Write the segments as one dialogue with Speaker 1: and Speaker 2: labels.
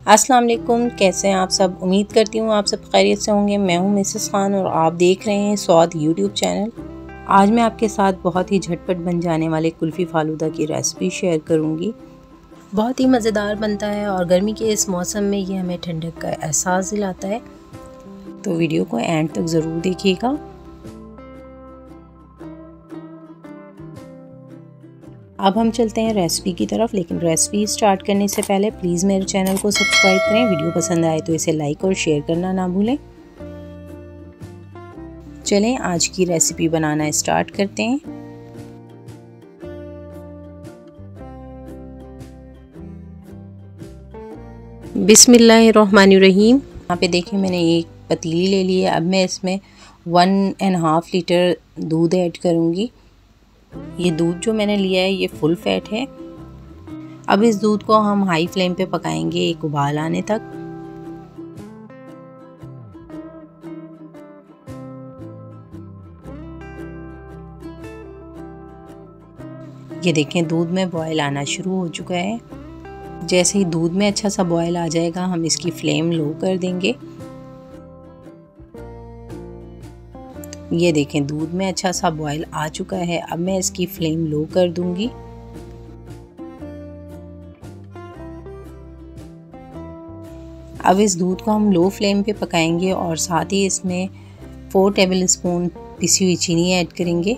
Speaker 1: अस्सलाम वालेकुम, कैसे हैं आप सब। उम्मीद करती हूँ आप सब खैरियत से होंगे। मैं हूँ मिसेस खान और आप देख रहे हैं स्वाद यूट्यूब चैनल। आज मैं आपके साथ बहुत ही झटपट बन जाने वाले कुल्फ़ी फालूदा की रेसिपी शेयर करूँगी। बहुत ही मज़ेदार बनता है और गर्मी के इस मौसम में ये हमें ठंडक का एहसास दिलाता है, तो वीडियो को एंड तक ज़रूर देखिएगा। अब हम चलते हैं रेसिपी की तरफ, लेकिन रेसिपी स्टार्ट करने से पहले प्लीज़ मेरे चैनल को सब्सक्राइब करें। वीडियो पसंद आए तो इसे लाइक और शेयर करना ना भूलें। चलें आज की रेसिपी बनाना स्टार्ट करते हैं। बिस्मिल्लाहिर्रहमानिर्रहीम। यहाँ पे देखें मैंने एक पतीली ले ली है। अब मैं इसमें 1.5 लीटर दूध ऐड करूँगी। ये दूध जो मैंने लिया है ये फुल फैट है। अब इस दूध को हम हाई फ्लेम पे पकाएंगे एक उबाल आने तक। ये देखें दूध में बॉयल आना शुरू हो चुका है। जैसे ही दूध में अच्छा सा बॉयल आ जाएगा हम इसकी फ्लेम लो कर देंगे। ये देखें दूध में अच्छा सा बॉयल आ चुका है। अब मैं इसकी फ्लेम लो कर दूंगी। अब इस दूध को हम लो फ्लेम पे पकाएंगे और साथ ही इसमें 4 टेबल स्पून पिसी हुई चीनी ऐड करेंगे।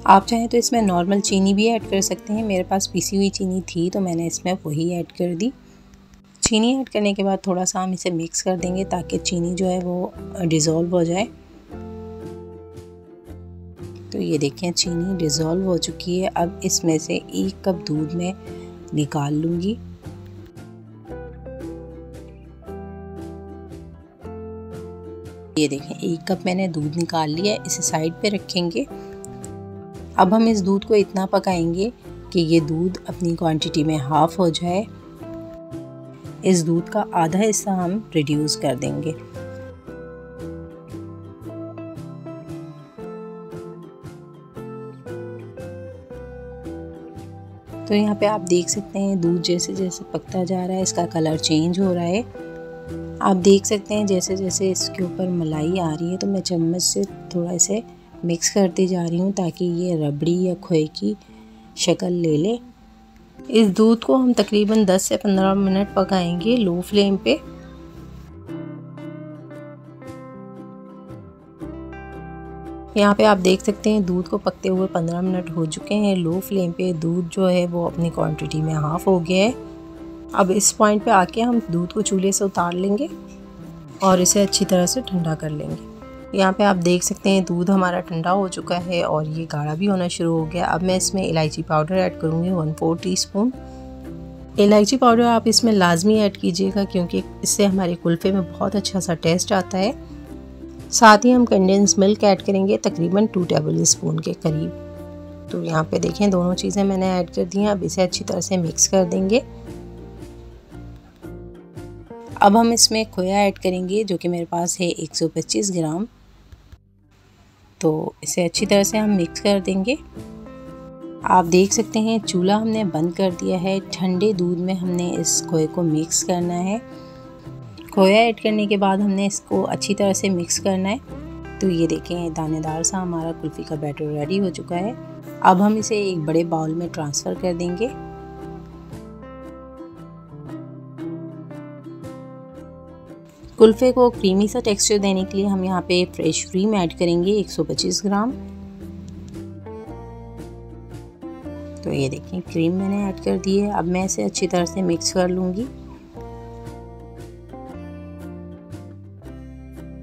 Speaker 1: आप चाहें तो इसमें नॉर्मल चीनी भी ऐड कर सकते हैं। मेरे पास पिसी हुई चीनी थी तो मैंने इसमें वही ऐड कर दी। चीनी ऐड करने के बाद थोड़ा सा हम इसे मिक्स कर देंगे ताकि चीनी जो है वो डिज़ोल्व हो जाए। तो ये देखें चीनी डिज़ोल्व हो चुकी है। अब इसमें से 1 कप दूध में निकाल लूँगी। ये देखें 1 कप मैंने दूध निकाल लिया, इसे साइड पे रखेंगे। अब हम इस दूध को इतना पकाएंगे कि ये दूध अपनी क्वांटिटी में हाफ हो जाए। इस दूध का आधा हिस्सा हम रिड्यूस कर देंगे। तो यहाँ पे आप देख सकते हैं दूध जैसे जैसे पकता जा रहा है इसका कलर चेंज हो रहा है। आप देख सकते हैं जैसे जैसे इसके ऊपर मलाई आ रही है तो मैं चम्मच से थोड़ा इसे मिक्स करती जा रही हूँ ताकि ये रबड़ी या खोए की शक्ल ले ले। इस दूध को हम तकरीबन 10 से 15 मिनट पकाएंगे लो फ्लेम पे। यहाँ पे आप देख सकते हैं दूध को पकते हुए 15 मिनट हो चुके हैं। लो फ्लेम पे दूध जो है वो अपनी क्वांटिटी में हाफ हो गया है। अब इस पॉइंट पे आके हम दूध को चूल्हे से उतार लेंगे और इसे अच्छी तरह से ठंडा कर लेंगे। यहाँ पे आप देख सकते हैं दूध हमारा ठंडा हो चुका है और ये गाढ़ा भी होना शुरू हो गया। अब मैं इसमें इलायची पाउडर ऐड करूँगी 1/4 टीस्पून। इलायची पाउडर आप इसमें लाजमी ऐड कीजिएगा क्योंकि इससे हमारे कुल्फ़े में बहुत अच्छा सा टेस्ट आता है। साथ ही हम कंडेंस मिल्क ऐड करेंगे तकरीबन 2 टेबल स्पून के करीब। तो यहाँ पे देखें दोनों चीज़ें मैंने ऐड कर दी हैं। अब इसे अच्छी तरह से मिक्स कर देंगे। अब हम इसमें खोया ऐड करेंगे जो कि मेरे पास है 125 ग्राम। तो इसे अच्छी तरह से हम मिक्स कर देंगे। आप देख सकते हैं चूल्हा हमने बंद कर दिया है। ठंडे दूध में हमने इस खोए को मिक्स करना है। खोया ऐड करने के बाद हमने इसको अच्छी तरह से मिक्स करना है। तो ये देखें दानेदार सा हमारा कुल्फ़ी का बैटर रेडी हो चुका है। अब हम इसे एक बड़े बाउल में ट्रांसफ़र कर देंगे। कुल्फ़े को क्रीमी सा टेक्सचर देने के लिए हम यहाँ पे फ्रेश क्रीम ऐड करेंगे 125 ग्राम। तो ये देखें क्रीम मैंने ऐड कर दी है। अब मैं इसे अच्छी तरह से मिक्स कर लूँगी।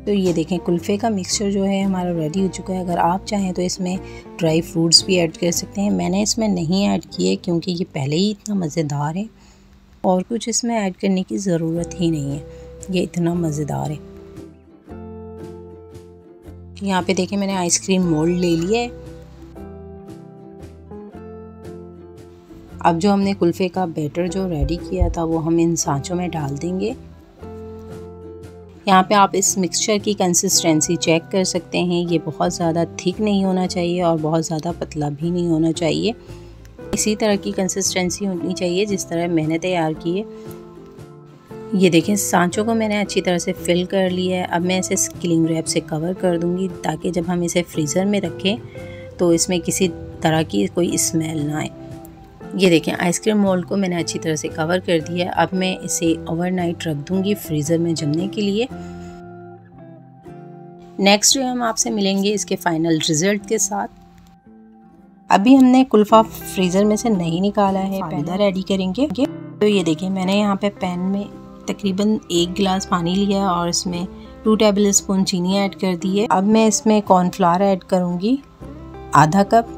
Speaker 1: तो ये देखें कुल्फ़े का मिक्सचर जो है हमारा रेडी हो चुका है। अगर आप चाहें तो इसमें ड्राई फ्रूट्स भी ऐड कर सकते हैं। मैंने इसमें नहीं ऐड किए क्योंकि ये पहले ही इतना मज़ेदार है और कुछ इसमें ऐड करने की ज़रूरत ही नहीं है, ये इतना मज़ेदार है। यहाँ पे देखें मैंने आइसक्रीम मोल्ड ले लिया है। अब जो हमने कुल्फ़े का बैटर जो रेडी किया था वो हम इन सांचों में डाल देंगे। यहाँ पे आप इस मिक्सचर की कंसिस्टेंसी चेक कर सकते हैं। ये बहुत ज़्यादा थिक नहीं होना चाहिए और बहुत ज़्यादा पतला भी नहीं होना चाहिए। इसी तरह की कंसिस्टेंसी होनी चाहिए जिस तरह मैंने तैयार की है। ये देखें सांचों को मैंने अच्छी तरह से फिल कर लिया है। अब मैं इसे क्लिंग रैप से कवर कर दूंगी ताकि जब हम इसे फ्रीज़र में रखें तो इसमें किसी तरह की कोई स्मेल ना आए। ये देखें आइसक्रीम मोल्ड को मैंने अच्छी तरह से कवर कर दिया है। अब मैं इसे ओवरनाइट रख दूंगी फ्रीज़र में जमने के लिए। नेक्स्ट डे हम आपसे मिलेंगे इसके फाइनल रिज़ल्ट के साथ। अभी हमने कुल्फ़ा फ्रीज़र में से नहीं निकाला है, फालूदा रेडी करेंगे। तो ये देखें मैंने यहाँ पे पैन में तकरीबन 1 गिलास पानी लिया और इसमें 2 टेबल स्पून चीनी ऐड कर दी है। अब मैं इसमें कॉर्नफ्लावर ऐड करूँगी आधा कप।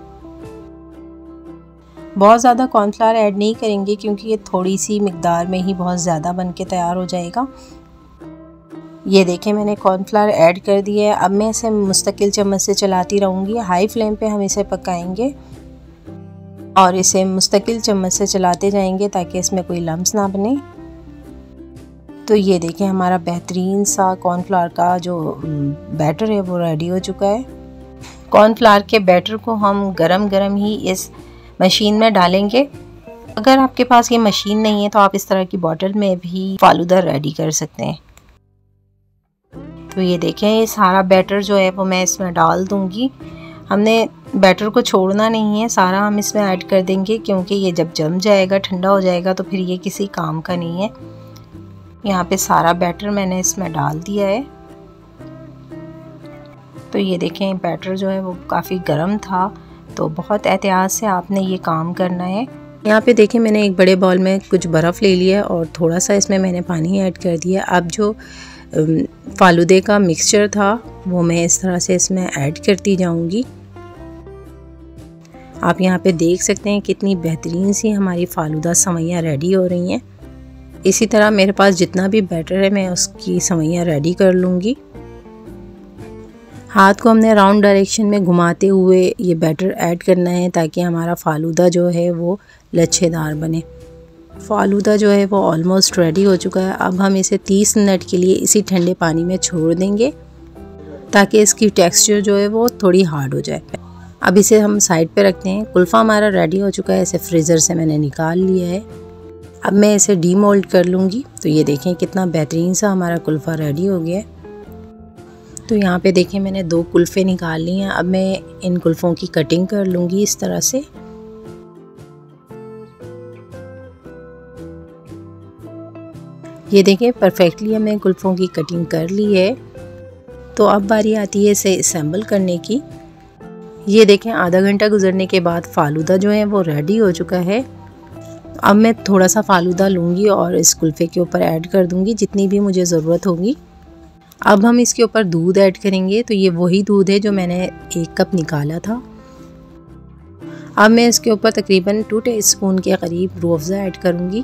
Speaker 1: बहुत ज़्यादा कॉर्नफ्लावर ऐड नहीं करेंगे क्योंकि ये थोड़ी सी मिकदार में ही बहुत ज़्यादा बन के तैयार हो जाएगा। ये देखें मैंने कॉर्नफ्लावर ऐड कर दिया है। अब मैं इसे मुस्तकिल चम्मच से चलाती रहूँगी। हाई फ्लेम पे हम इसे पकाएंगे और इसे मुस्तकिल चम्मच से चलाते जाएंगे ताकि इसमें कोई लम्स ना बने। तो ये देखें हमारा बेहतरीन सा कॉर्नफ्लावर का जो बैटर है वो रेडी हो चुका है। कॉर्नफ्लावर के बैटर को हम गरम गरम ही इस मशीन में डालेंगे। अगर आपके पास ये मशीन नहीं है तो आप इस तरह की बॉटल में भी फालूदा रेडी कर सकते हैं। तो ये देखें ये सारा बैटर जो है वो मैं इसमें डाल दूंगी। हमने बैटर को छोड़ना नहीं है, सारा हम इसमें ऐड कर देंगे क्योंकि ये जब जम जाएगा ठंडा हो जाएगा तो फिर ये किसी काम का नहीं है। यहाँ पे सारा बैटर मैंने इसमें डाल दिया है। तो ये देखें बैटर जो है वो काफ़ी गर्म था तो बहुत एहतियात से आपने ये काम करना है। यहाँ पे देखें मैंने एक बड़े बाउल में कुछ बर्फ़ ले लिया और थोड़ा सा इसमें मैंने पानी ऐड कर दिया। अब जो फालूदे का मिक्सचर था वो मैं इस तरह से इसमें ऐड करती जाऊंगी। आप यहाँ पे देख सकते हैं कितनी बेहतरीन सी हमारी फालूदा सवैयाँ रेडी हो रही हैं। इसी तरह मेरे पास जितना भी बैटर है मैं उसकी सवैयाँ रेडी कर लूँगी। हाथ को हमने राउंड डायरेक्शन में घुमाते हुए ये बैटर ऐड करना है ताकि हमारा फालूदा जो है वो लच्छेदार बने। फालूदा जो है वो ऑलमोस्ट रेडी हो चुका है। अब हम इसे 30 मिनट के लिए इसी ठंडे पानी में छोड़ देंगे ताकि इसकी टेक्सचर जो है वो थोड़ी हार्ड हो जाए। अब इसे हम साइड पे रखते हैं। कुल्फ़ा हमारा रेडी हो चुका है, इसे फ्रीज़र से मैंने निकाल लिया है। अब मैं इसे डीमोल्ड कर लूँगी। तो ये देखें कितना बेहतरीन सा हमारा कुल्फ़ा रेडी हो गया है। तो यहाँ पे देखें मैंने 2 कुल्फ़े निकाल लिए हैं। अब मैं इन कुल्फ़ों की कटिंग कर लूँगी इस तरह से। ये देखें परफेक्टली हमने कुल्फ़ों की कटिंग कर ली है। तो अब बारी आती है इसे असेंबल करने की। ये देखें आधा घंटा गुजरने के बाद फालूदा जो है वो रेडी हो चुका है। अब मैं थोड़ा सा फालूदा लूँगी और इस कुल्फ़े के ऊपर ऐड कर दूँगी जितनी भी मुझे ज़रूरत होगी। अब हम इसके ऊपर दूध ऐड करेंगे। तो ये वही दूध है जो मैंने 1 कप निकाला था। अब मैं इसके ऊपर तकरीबन 2 टीस्पून के करीब रूह अफ़ज़ा ऐड करूँगी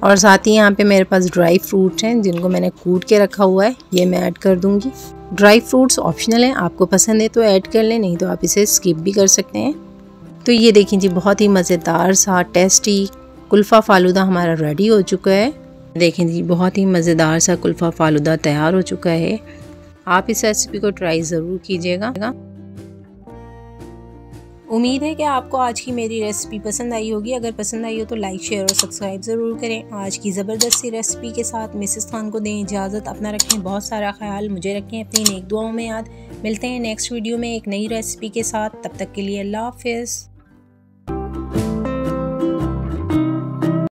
Speaker 1: और साथ ही यहाँ पे मेरे पास ड्राई फ्रूट हैं जिनको मैंने कूट के रखा हुआ है, ये मैं ऐड कर दूँगी। ड्राई फ्रूट्स ऑप्शनल हैं, आपको पसंद है तो ऐड कर लें, नहीं तो आप इसे स्किप भी कर सकते हैं। तो ये देखें जी बहुत ही मज़ेदार सा टेस्टी कुल्फ़ा फालूदा हमारा रेडी हो चुका है। देखें जी बहुत ही मज़ेदार सा कुल्फ़ा फालूदा तैयार हो चुका है। आप इस रेसिपी को ट्राई ज़रूर कीजिएगा। उम्मीद है कि आपको आज की मेरी रेसिपी पसंद आई होगी। अगर पसंद आई हो तो लाइक शेयर और सब्सक्राइब ज़रूर करें। आज की ज़बरदस्त सी रेसिपी के साथ मिसेस खान को दें इजाज़त। अपना रखें बहुत सारा ख्याल, मुझे रखें अपनी नेक दुआओं में याद। मिलते हैं नेक्स्ट वीडियो में एक नई रेसिपी के साथ। तब तक के लिए अल्लाह हाफ़िज़।